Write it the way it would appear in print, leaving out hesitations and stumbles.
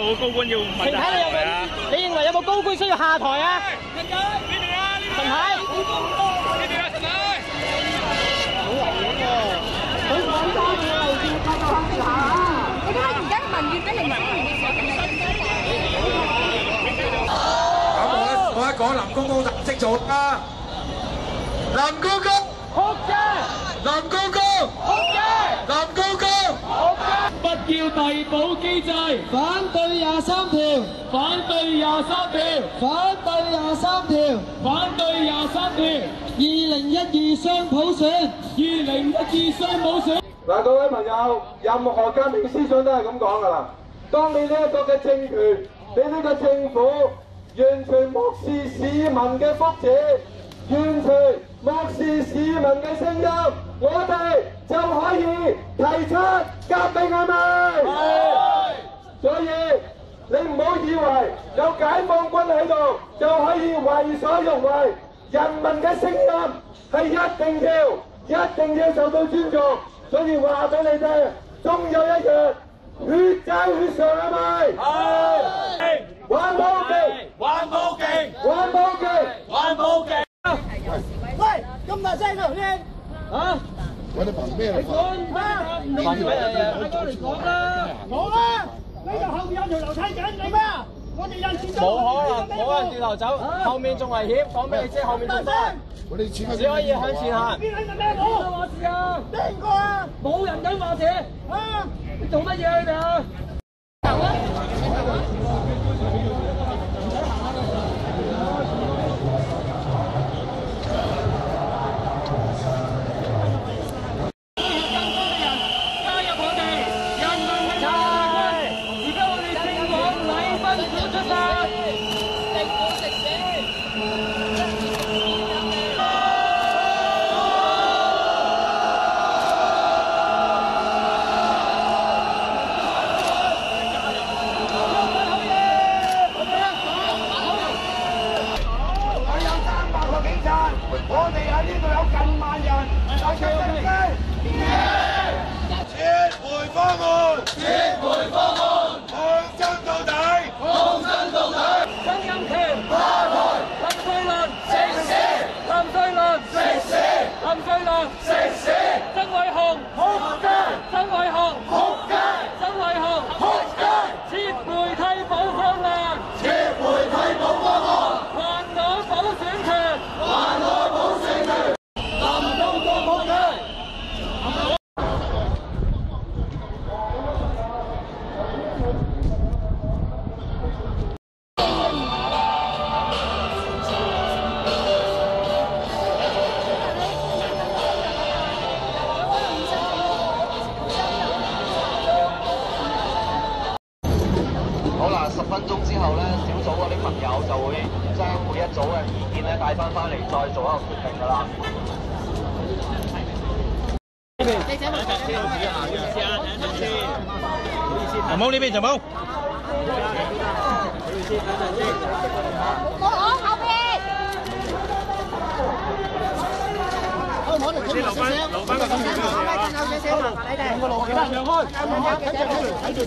冇高官要問責下台啊？你認為有冇高官需要下台啊？陳太，陳太，呢邊啊，陳太。好危險喎！佢講多嘢又要繼續向下啊！你睇下而家嘅民怨真係唔係咁我一講林公公就唔識做啦。林公公，學嘅，林公公，學嘅，林公公，不要遞補機制，反對23條，反對23條，反對23條，反對23條，2012雙普選，2012雙普選。嗱，各位朋友，任何革命思想都係咁講噶啦。當你呢一個嘅政權，你呢個政府完全漠視市民嘅福祉，完全漠視市民嘅聲音，我哋就可以提出革命，係咪？所以你唔好以為有解放軍喺度就可以為所欲為，人民嘅聲音係一定要受到尊重。所以話俾你聽，終有一日血債血償，係咪？係。還報警！還報警！還報警！還報警！喂，咁大聲嘅頭先，嚇！我哋憑咩嚟？講咩？憑咩嘢？大家嚟講啦！冇啦！呢度後面有條樓梯緊，你咩啊？我哋人士冇可能掉頭走，後面仲危險。講俾你知，後面仲快。我哋只可以向前行。邊個咩冇？話事啊？邊個啊？冇人敢話事。啊！你做乜嘢你哋啊？走啊！我哋喺呢度有近萬人，大家得唔得？撤回方案，撤回方案，抗爭到底，抗爭到底。曾蔭權下台，林瑞麟食屎，林瑞麟食屎，林瑞麟食屎。曾偉雄仆街，曾偉雄仆街，曾偉雄仆街。撤回替補方案，撤回替補方案，還我補選權，還我。好啦，10分鐘之後咧，小組嗰啲朋友就會將每一組嘅意見咧帶翻嚟，再做一個決定㗎啦。記者問題先，好意思啊，等陣先，唔好意思。陳毛呢邊，陳毛。我後邊。先留翻個咁樣嘅。麻煩你哋。兩個路讓開。睇住。